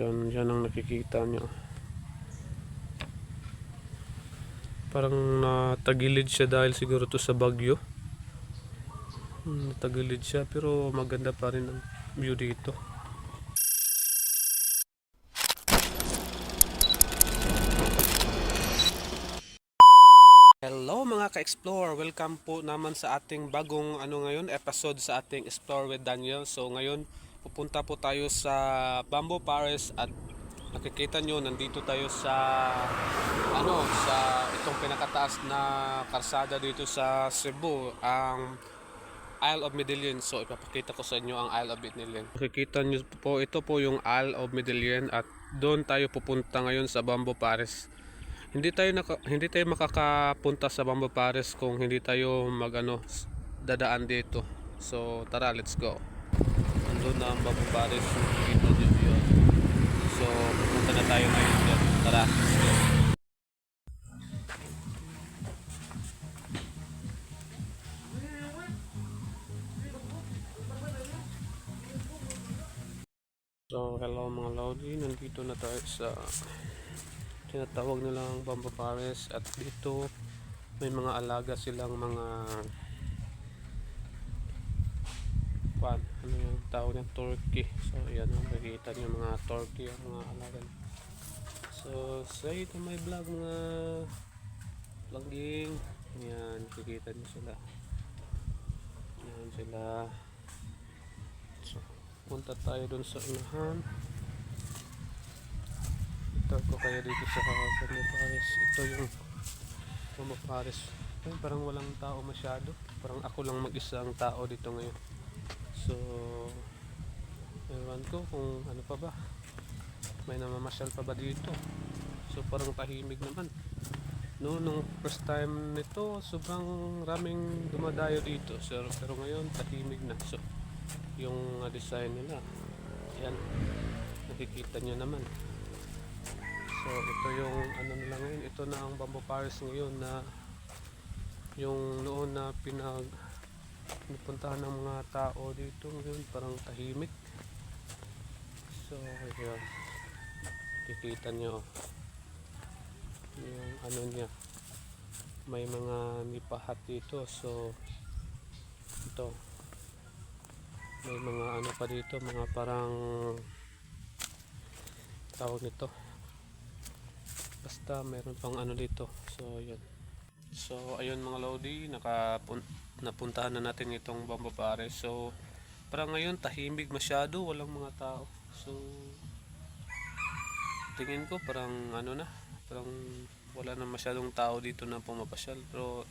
Yan ang nakikita nyo. Parang natagilid siya dahil siguro to sa bagyo. Natagilid siya pero maganda pa rin ang view dito. Hello mga ka-explore! Welcome po naman sa ating bagong episode sa ating Explore with Daniel. So ngayon pupunta po tayo sa Bamboo Forest at nakikita nyo nandito tayo sa sa itong pinakataas na karsada dito sa Cebu, ang Isle of Medellin. So ipapakita ko sa inyo ang Isle of Medellin. Nakikita nyo po, ito po yung Isle of Medellin at doon tayo pupunta ngayon sa Bamboo Forest. Hindi tayo makakapunta sa Bamboo Forest kung hindi tayo dadaan dito. So tara, let's go. Nandun na ang Bamboo Forest. Nakikita nyo yun. So pupunta na tayo ngayon dyan. Tara, let's go. So hello mga Lodi, nandito na tayo sa tinatawag nilang Bamboo Forest at dito may mga alaga silang mga yung tawag ng turkey. So yan, nakikita niyo mga turkey ang mga alaga. So say to my vlog mga vlogging, yan, nakikita niyo sila. Yan sila. So punta tayo dun sa unahan. Ito ko kaya dito sa Bamboo Forest. Ito yung Bamboo Forest. Ay, parang walang tao masyado. Parang ako lang mag-isa ang tao dito ngayon. So ewan ko kung ano pa ba, may namamasyal pa ba dito. So parang tahimik naman. Nung first time nito sobrang raming dumadayo dito, pero ngayon tahimik na. So yung design nila, yan, nakikita nyo naman. So ito yung nila ngayon. Ito na ang Bamboo Forest ngayon, na yung noon na pinupuntahan ng mga tao dito, ngayon parang tahimik. So ayan, nakikita nyo yung niya, may mga nipahat dito. So ito, may mga pa dito, mga parang tawag nito, basta meron pang dito. So yun. So ayun mga Lodi, napuntahan na natin itong Bamboo Forest. So parang ngayon tahimik masyado, walang mga tao. So tingin ko parang parang wala na masyadong tao dito na pumapasyal. Pero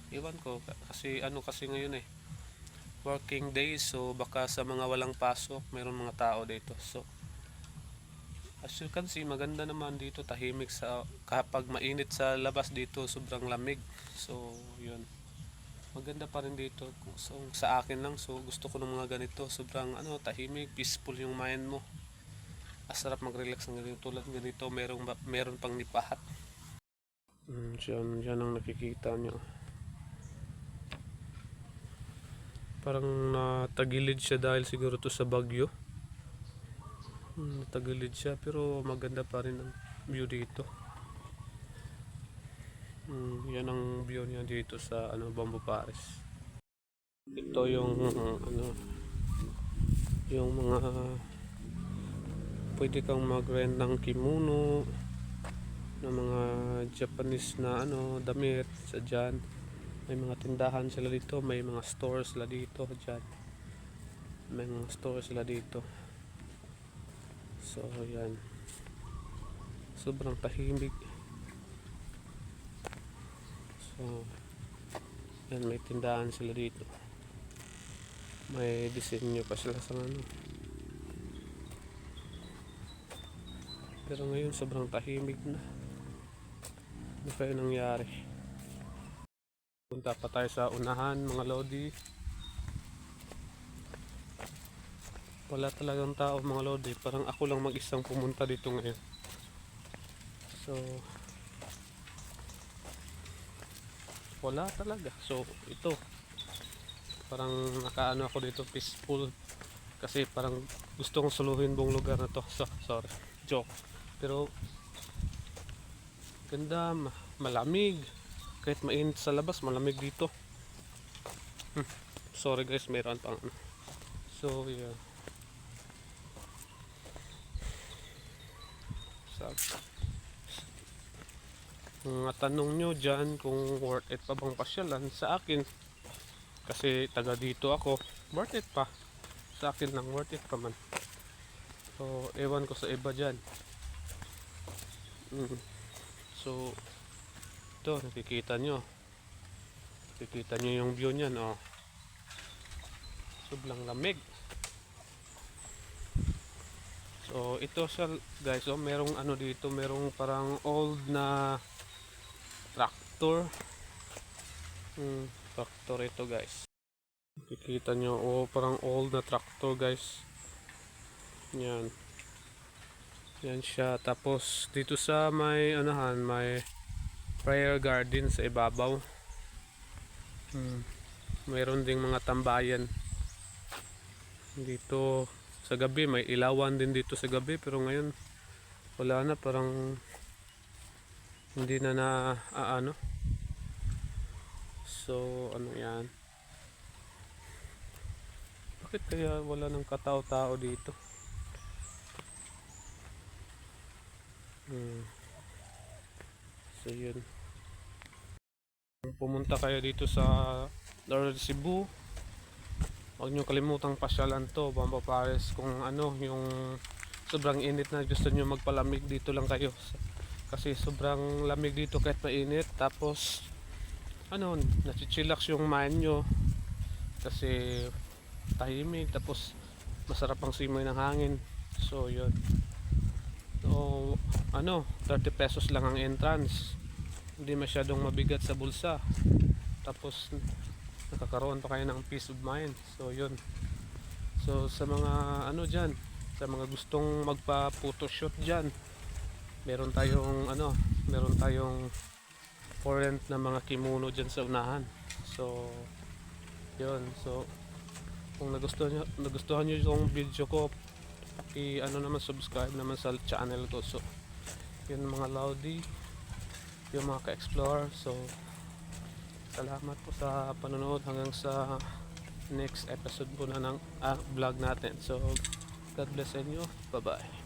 iwan ko kasi kasi ngayon working days, so baka sa mga walang pasok mayroon mga tao dito. So as you can see, maganda naman dito, tahimik. Kapag mainit sa labas dito, sobrang lamig. So yun, maganda pa rin dito. So sa akin lang, so gusto ko ng mga ganito, sobrang tahimik, peaceful yung mind mo. Asarap mag-relax ng ganito, tulad ganito, meron pang nipahat. Yan ang nakikita nyo. Parang natagilid siya dahil siguro to sa bagyo. Natagilid siya pero maganda pa rin ang view dito. Yan ang view niya dito sa Bamboo Forest. Ito yung yung mga pwede kang mag-rent ng kimono, ng mga Japanese na damit sa dyan. May mga tindahan sila dito, may mga stores sila dito dyan. May mga stores sila dito. So yan, sobrang tahimik. So yan, may tindahan sila dito, may disenyo pa sila sa pero ngayon sobrang tahimik na. Ano kaya nangyari? Punta pa tayo sa unahan mga Lodi. Wala talagang tao mga Lodi, parang ako lang mag-isang pumunta dito ngayon. So wala talaga. So ito, parang ako dito, peaceful Kasi parang gusto kong suluhin buong lugar na to. So, sorry. Joke. Pero ganda, malamig. Kahit mainit sa labas, malamig dito. Sorry guys, mayroon pang ano. So, yeah. So, mga tanong nyo dyan kung worth it pa bang pasyalan sa akin. Kasi taga dito ako, worth it pa. Sa akin lang, worth it pa man. So, ewan ko sa iba dyan. So, ito, nakikita nyo. Nakikita nyo yung view nyan, oh. Sobrang lamig. So, ito siya, guys, oh, merong ano dito, merong parang old na tractor. Tractor ito, guys. Nakikita nyo, oh, parang old na tractor, guys. Yan. Yan siya. Tapos, dito sa may, anahan, may prayer garden sa ibabaw. Mayroon ding mga tambayan dito sa gabi. May ilawan din dito sa gabi, pero ngayon wala na, parang hindi na ano. So ano yan, bakit kaya wala ng katao-tao dito? So yun, kung pumunta kayo dito sa Northern Cebu, huwag nyo kalimutang pasyalan to, Bamba Pares. Kung ano, yung sobrang init na gusto nyo magpalamig, dito lang kayo. Kasi sobrang lamig dito kahit mainit. Tapos ano, nachichillax yung mind nyo. Kasi tahimik, tapos masarap ang simoy ng hangin. So yun. So ano, 30 pesos lang ang entrance. Hindi masyadong mabigat sa bulsa. Tapos nakakaroon pa kayo ng peace of mind. So yun. So sa mga ano dyan, sa mga gustong magpa photoshoot dyan, meron tayong ano, meron tayong for rent na mga kimono dyan sa unahan. So yun. So kung nagustuhan nyo yung video ko, ano naman, subscribe naman sa channel ko. So yun mga Lodi, yung mga ka-explore. So salamat po sa panonood, hanggang sa next episode po na ng vlog natin. So God bless inyo, bye bye.